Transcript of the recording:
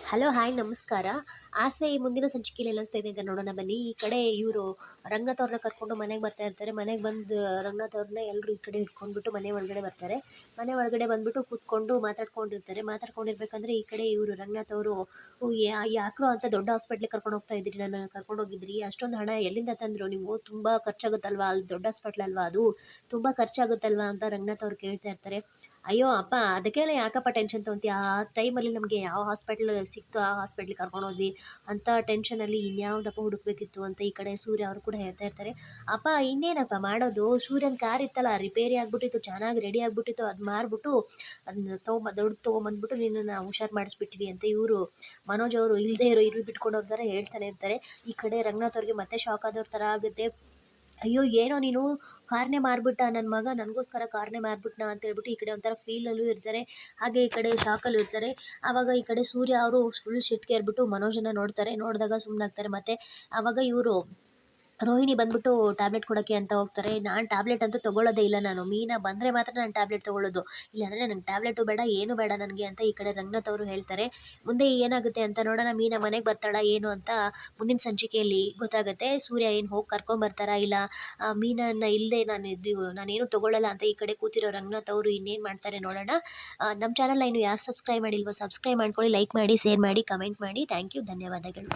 Hello hi ನಮಸ್ಕಾರ. ಆಸೆ ಮುಂದಿನ ಸಂಚಿಕೆಯಲ್ಲಿ ಏನಾಗ್ತಾ ಇದೆ ಅಂತ ನೋಡೋಣ ಬನ್ನಿ. ಈ ಕಡೆ ಇವರು ರಂಗನಾಥ್ ಅವ್ರನ್ನ ಕರ್ಕೊಂಡು ಮನೆಗೆ ಬರ್ತಾ ಇರ್ತಾರೆ. ಮನೆಗೆ ಬಂದು ರಂಗನಾಥ್ ಅವ್ರನ್ನ ಎಲ್ಲರೂ ಈ ಕಡೆ ಹಿಡ್ಕೊಂಡ್ಬಿಟ್ಟು ಮನೆ ಒಳಗಡೆ ಬರ್ತಾರೆ. ಮನೆ ಒಳಗಡೆ ಬಂದ್ಬಿಟ್ಟು ಕೂತ್ಕೊಂಡು ಮಾತಾಡ್ಕೊಂಡಿರ್ತಾರೆ. ಮಾತಾಡ್ಕೊಂಡಿರ್ಬೇಕಂದ್ರೆ ಈ ಕಡೆ ಇವರು ರಂಗನಾಥ್ ಅವರು ಯಾಕ್ರೋ ಅಂತ ದೊಡ್ಡ ಹಾಸ್ಪಿಟ್ಲಿಗೆ ಕರ್ಕೊಂಡು ಹೋಗ್ತಾ ಇದ್ದೀರಿ, ನನ್ನ ಕರ್ಕೊಂಡು ಹೋಗಿದ್ರಿ, ಅಷ್ಟೊಂದು ಹಣ ಎಲ್ಲಿಂದ ತಂದ್ರು ನೀವು, ತುಂಬ ಖರ್ಚಾಗುತ್ತಲ್ವಾ, ಅಲ್ಲಿ ದೊಡ್ಡ ಹಾಸ್ಪಿಟ್ಲ್ ಅಲ್ವಾ ಅದು, ತುಂಬ ಖರ್ಚಾಗುತ್ತಲ್ವಾ ಅಂತ ರಂಗನಾಥ್ ಅವ್ರು ಕೇಳ್ತಾ ಇರ್ತಾರೆ. ಅಯ್ಯೋ ಅಪ್ಪ, ಅದಕ್ಕೆಲ್ಲ ಯಾಕಪ್ಪ ಟೆನ್ಷನ್ ತೊಗೊಂತೀಯ, ಆ ಟೈಮಲ್ಲಿ ನಮಗೆ ಯಾವ ಹಾಸ್ಪಿಟ್ಲ್ ಸಿಕ್ತು ಆ ಹಾಸ್ಪಿಟ್ಲಿಗೆ ಕರ್ಕೊಂಡು ಹೋದ್ವಿ ಅಂತ ಟೆನ್ಷನಲ್ಲಿ ಇನ್ಯಾವುದಪ್ಪ ಹುಡುಕ್ಬೇಕಿತ್ತು ಅಂತ ಈ ಕಡೆ ಸೂರ್ಯ ಅವರು ಕೂಡ ಹೇಳ್ತಾ ಇರ್ತಾರೆ. ಅಪ್ಪ ಇನ್ನೇನಪ್ಪ ಮಾಡೋದು, ಸೂರ್ಯನ ಕಾರ್ ಇತ್ತಲ್ಲ ರಿಪೇರಿ ಆಗ್ಬಿಟ್ಟಿತ್ತು, ಚೆನ್ನಾಗಿ ರೆಡಿ ಆಗ್ಬಿಟ್ಟಿತ್ತು, ಅದು ಮಾರ್ಬಿಟ್ಟು ಅದನ್ನ ದೊಡ್ಡ ತೊಗೊಂಬಂದ್ಬಿಟ್ಟು ನಿನ್ನನ್ನು ಹುಷಾರು ಮಾಡಿಸ್ಬಿಟ್ಟಿವಿ ಅಂತ ಇವರು ಮನೋಜ್ ಅವರು ಇಲ್ಲದೆ ಇರು ಬಿಟ್ಕೊಂಡು ಹೋಗ್ತಾರೆ, ಹೇಳ್ತಾನೆ ಇರ್ತಾರೆ. ಈ ಕಡೆ ರಂಗನಾಥ್ ಅವ್ರಿಗೆ ಮತ್ತೆ ಶಾಕ್ ಆದವ್ರ ಥರ ಆಗುತ್ತೆ. ಅಯ್ಯೋ ಏನೋ ನೀನು ಕಾರ್ನೇ ಮಾರ್ಬಿಟ್ಟ ನನ್ನ ಮಗ, ನನಗೋಸ್ಕರ ಕಾರ್ನೇ ಮಾರ್ಬಿಟ್ನಾ ಅಂತ ಹೇಳ್ಬಿಟ್ಟು ಈ ಕಡೆ ಒಂಥರ ಫೀಲಲ್ಲೂ ಇರ್ತಾರೆ, ಹಾಗೆ ಈ ಕಡೆ ಶಾಕಲ್ಲೂ ಇರ್ತಾರೆ. ಆವಾಗ ಈ ಕಡೆ ಸೂರ್ಯ ಅವರು ಫುಲ್ ಸಿಟ್ಗೇರ್ಬಿಟ್ಟು ಮನೋಜನ್ನ ನೋಡ್ತಾರೆ. ನೋಡಿದಾಗ ಸುಮ್ಮನಾಗ್ತಾರೆ. ಮತ್ತು ಆವಾಗ ಇವರು ರೋಹಿಣಿ ಬಂದ್ಬಿಟ್ಟು ಟ್ಯಾಬ್ಲೆಟ್ ಕೊಡೋಕ್ಕೆ ಅಂತ ಹೋಗ್ತಾರೆ. ನಾನು ಟ್ಯಾಬ್ಲೆಟ್ ಅಂತೂ ತೊಗೊಳ್ಳೋದೇ ಇಲ್ಲ, ನಾನು ಮೀನಾ ಬಂದರೆ ಮಾತ್ರ ನಾನು ಟ್ಯಾಬ್ಲೆಟ್ ತೊಗೊಳ್ಳೋದು, ಇಲ್ಲಾಂದರೆ ನನಗೆ ಟ್ಯಾಬ್ಲೆಟು ಬೇಡ ಏನು ಬೇಡ ನನಗೆ ಅಂತ ಈ ಕಡೆ ರಂಗನಾಥ್ ಅವರು ಹೇಳ್ತಾರೆ. ಮುಂದೆ ಏನಾಗುತ್ತೆ ಅಂತ ನೋಡೋಣ. ಮೀನಾ ಮನೆಗೆ ಬರ್ತಾಳ ಏನು ಅಂತ ಮುಂದಿನ ಸಂಚಿಕೆಯಲ್ಲಿ ಗೊತ್ತಾಗುತ್ತೆ. ಸೂರ್ಯ ಏನು ಹೋಗಿ ಕರ್ಕೊಂಬರ್ತಾರಾ, ಇಲ್ಲ ಮೀನನ್ನು ಇಲ್ಲದೆ ನಾನೇನು ತೊಗೊಳ್ಳಲ್ಲ ಅಂತ ಈ ಕಡೆ ಕೂತಿರೋ ರಂಗನಾಥ್ ಅವರು ಇನ್ನೇನು ಮಾಡ್ತಾರೆ ನೋಡೋಣ. ನಮ್ಮ ಚಾನಲ್ನ ಇನ್ನು ಯಾರು ಸಬ್ಸ್ಕ್ರೈಬ್ ಮಾಡಿಲ್ವೋ ಸಬ್ಸ್ಕ್ರೈಬ್ ಮಾಡ್ಕೊಳ್ಳಿ, ಲೈಕ್ ಮಾಡಿ, ಶೇರ್ ಮಾಡಿ, ಕಮೆಂಟ್ ಮಾಡಿ. ಥ್ಯಾಂಕ್ ಯು, ಧನ್ಯವಾದಗಳು.